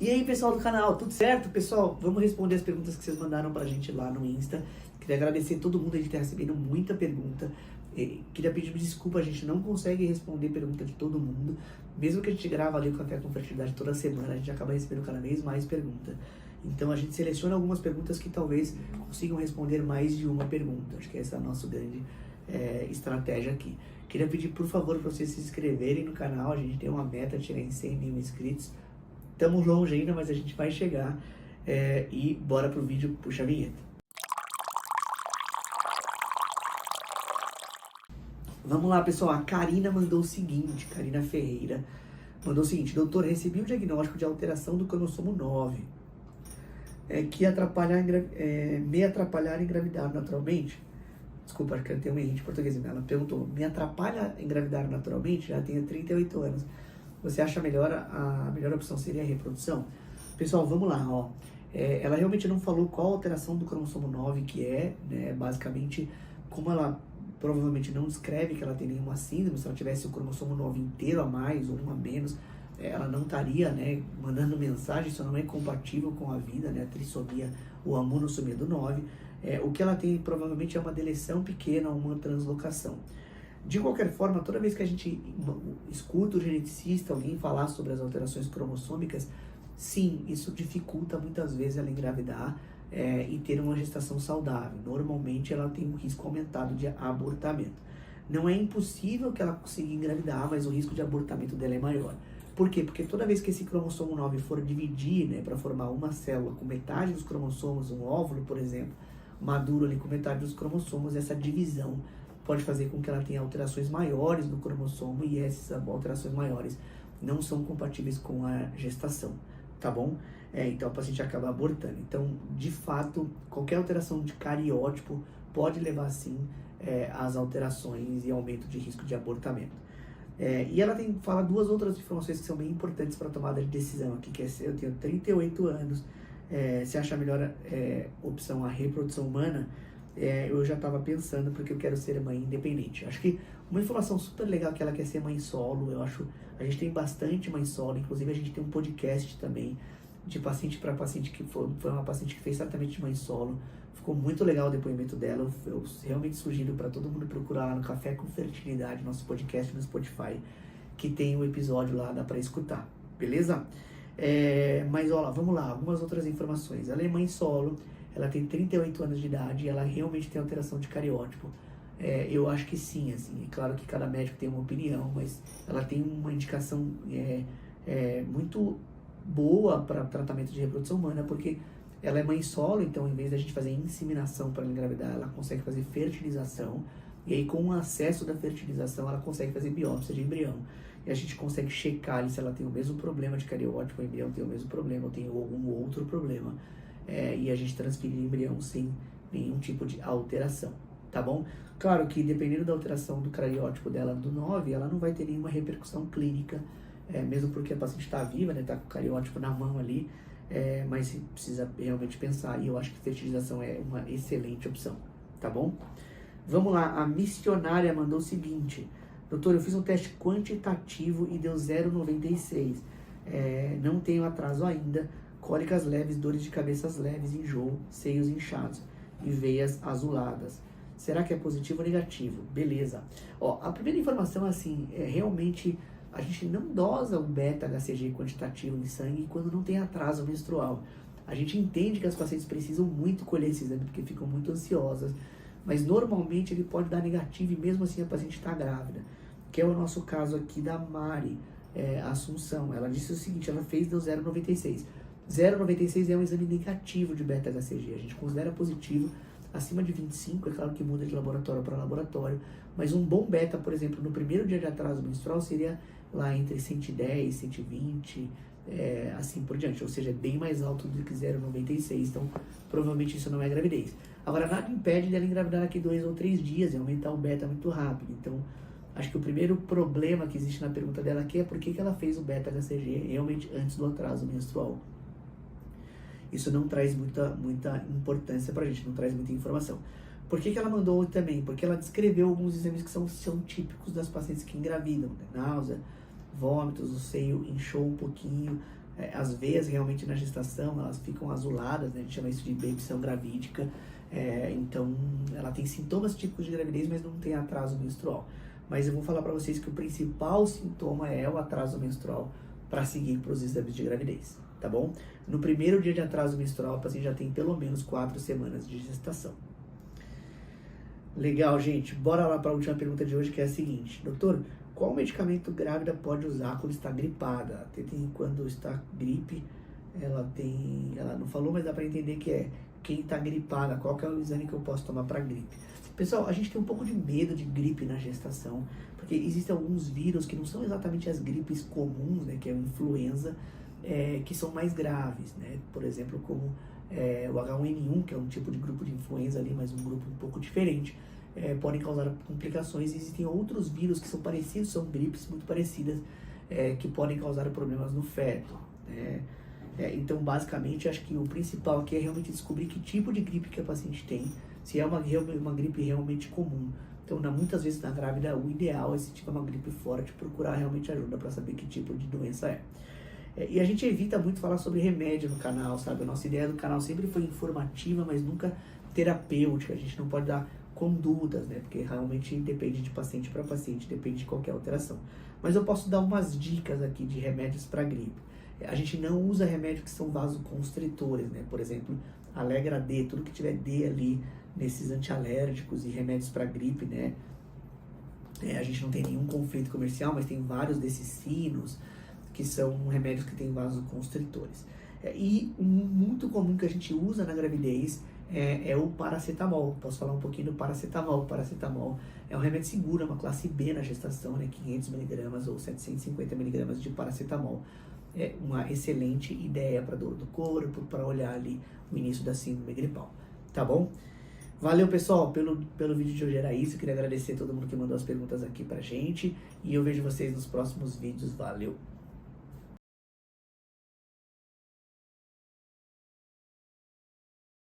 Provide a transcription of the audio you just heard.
E aí, pessoal do canal, tudo certo? Pessoal, vamos responder as perguntas que vocês mandaram pra gente lá no Insta. Queria agradecer a todo mundo, a gente tá recebendo muita pergunta. Queria pedir desculpa, a gente não consegue responder pergunta de todo mundo. Mesmo que a gente grava ali o Café com Fertilidade toda semana, a gente acaba recebendo cada vez mais pergunta. Então a gente seleciona algumas perguntas que talvez consigam responder mais de uma pergunta. Acho que essa é a nossa grande estratégia aqui. Queria pedir, por favor, para vocês se inscreverem no canal. A gente tem uma meta de chegar em 100 mil inscritos. Estamos longe ainda, mas a gente vai chegar. E bora pro vídeo, puxa a vinheta. Vamos lá, pessoal. A Karina mandou o seguinte, Karina Ferreira mandou o seguinte: doutor, recebi um diagnóstico de alteração do cromossomo 9, que me atrapalhar a engravidar naturalmente. Desculpa, acho que tem um erro de português. Ela perguntou: me atrapalha a engravidar naturalmente? Já tenho 38 anos. Você acha a melhor opção seria a reprodução? Pessoal, vamos lá, ó. Ela realmente não falou qual alteração do cromossomo 9 que é, né? Basicamente, como ela provavelmente não descreve que ela tem nenhuma síndrome, se ela tivesse o cromossomo 9 inteiro a mais ou um a menos, ela não estaria, né, mandando mensagem. Isso não é compatível com a vida, né, a trissomia ou a monossomia do 9. O que ela tem provavelmente é uma deleção pequena ou uma translocação. De qualquer forma, toda vez que a gente escuta o geneticista, alguém falar sobre as alterações cromossômicas, sim, isso dificulta muitas vezes ela engravidar e ter uma gestação saudável. Normalmente ela tem um risco aumentado de abortamento. Não é impossível que ela consiga engravidar, mas o risco de abortamento dela é maior. Por quê? Porque toda vez que esse cromossomo 9 for dividir, né, para formar uma célula com metade dos cromossomos, um óvulo, por exemplo, maduro ali com metade dos cromossomos, essa divisão pode fazer com que ela tenha alterações maiores no cromossomo, e essas alterações maiores não são compatíveis com a gestação, tá bom? Então a paciente acaba abortando. Então, de fato, qualquer alteração de cariótipo pode levar, sim, às alterações e aumento de risco de abortamento. E ela fala duas outras informações que são bem importantes para a tomada de decisão aqui, que eu tenho 38 anos, se acha a melhor opção a reprodução humana. Eu já estava pensando, porque eu quero ser mãe independente. Acho que uma informação super legal que ela quer ser mãe solo. Eu acho, a gente tem bastante mãe solo, inclusive a gente tem um podcast também de paciente para paciente, que foi uma paciente que fez tratamento de mãe solo. Ficou muito legal o depoimento dela. Eu realmente sugiro para todo mundo procurar lá no Café com Fertilidade, nosso podcast no Spotify, que tem um episódio lá, dá para escutar, beleza? Mas ó, vamos lá, algumas outras informações. Ela é mãe solo, ela tem 38 anos de idade e ela realmente tem alteração de cariótipo. Eu acho que sim, assim, é claro que cada médico tem uma opinião, mas ela tem uma indicação muito boa para tratamento de reprodução humana, porque ela é mãe solo. Então, em vez da gente fazer inseminação para engravidar, ela consegue fazer fertilização, e aí com o acesso da fertilização ela consegue fazer biópsia de embrião, e a gente consegue checar ali se ela tem o mesmo problema de cariótipo, o embrião tem o mesmo problema ou tem algum outro problema, e a gente transferir o embrião sem nenhum tipo de alteração, tá bom? Claro que dependendo da alteração do cariótipo dela do 9, ela não vai ter nenhuma repercussão clínica, mesmo porque a paciente está viva, né, tá com o cariótipo na mão ali, mas precisa realmente pensar, e eu acho que fertilização é uma excelente opção, tá bom? Vamos lá, a missionária mandou o seguinte: doutor, eu fiz um teste quantitativo e deu 0,96, não tenho atraso ainda, cólicas leves, dores de cabeça leves, enjoo, seios inchados e veias azuladas. Será que é positivo ou negativo? Beleza. Ó, a primeira informação, assim, realmente a gente não dosa o beta-HCG quantitativo em sangue quando não tem atraso menstrual. A gente entende que as pacientes precisam muito colher esse exame porque ficam muito ansiosas, mas normalmente ele pode dar negativo e mesmo assim a paciente está grávida, que é o nosso caso aqui da Mari Assunção. Ela disse o seguinte: ela fez, deu 0,96. 0,96 é um exame negativo de beta-HCG, a gente considera positivo. Acima de 25, é claro que muda de laboratório para laboratório, mas um bom beta, por exemplo, no primeiro dia de atraso menstrual seria lá entre 110, 120, assim por diante, ou seja, é bem mais alto do que 0,96, então provavelmente isso não é gravidez. Agora, nada impede dela engravidar daqui 2 ou 3 dias e aumentar o beta muito rápido. Então, acho que o primeiro problema que existe na pergunta dela aqui é por que ela fez o beta-HCG realmente antes do atraso menstrual. Isso não traz muita importância pra gente, não traz muita informação. Por que ela mandou também? Porque ela descreveu alguns exames que são típicos das pacientes que engravidam, né? Náusea, vômitos, o seio inchou um pouquinho, as veias realmente na gestação, elas ficam azuladas, né? A gente chama isso de epibição gravídica. Então, ela tem sintomas típicos de gravidez, mas não tem atraso menstrual. Mas eu vou falar para vocês que o principal sintoma é o atraso menstrual para seguir para os exames de gravidez, tá bom? No primeiro dia de atraso menstrual, a paciente já tem pelo menos 4 semanas de gestação. Legal, gente. Bora lá para a última pergunta de hoje, que é a seguinte. Doutor, qual medicamento grávida pode usar quando está gripada? Até quando está gripe, ela não falou, mas dá para entender que é quem está gripada, qual que é o exame que eu posso tomar para gripe. Pessoal, a gente tem um pouco de medo de gripe na gestação, porque existem alguns vírus que não são exatamente as gripes comuns, né, que é a influenza, que são mais graves, né? Por exemplo, como o H1N1, que é um tipo de grupo de influenza ali, mas um grupo um pouco diferente, podem causar complicações. Existem outros vírus que são parecidos, são gripes muito parecidas, que podem causar problemas no feto, né? Então, basicamente, acho que o principal aqui é realmente descobrir que tipo de gripe que a paciente tem, se é uma gripe realmente comum. Então, muitas vezes na grávida, o ideal é, se tiver uma gripe forte, procurar realmente ajuda para saber que tipo de doença é. E a gente evita muito falar sobre remédio no canal, sabe? A nossa ideia do canal sempre foi informativa, mas nunca terapêutica. A gente não pode dar condutas, né? Porque realmente depende de paciente para paciente, depende de qualquer alteração. Mas eu posso dar umas dicas aqui de remédios para gripe. A gente não usa remédios que são vasoconstritores, né? Por exemplo, Allegra D, tudo que tiver D ali nesses antialérgicos e remédios para gripe, né? A gente não tem nenhum conflito comercial, mas tem vários desses sinos, que são remédios que têm vasoconstritores. E um muito comum que a gente usa na gravidez é o paracetamol. Posso falar um pouquinho do paracetamol. O paracetamol é um remédio seguro, é uma classe B na gestação, né? 500mg ou 750mg de paracetamol. É uma excelente ideia para dor do corpo, para olhar ali o início da síndrome gripal, tá bom? Valeu, pessoal, pelo vídeo de hoje era isso. Eu queria agradecer a todo mundo que mandou as perguntas aqui pra gente, e eu vejo vocês nos próximos vídeos. Valeu!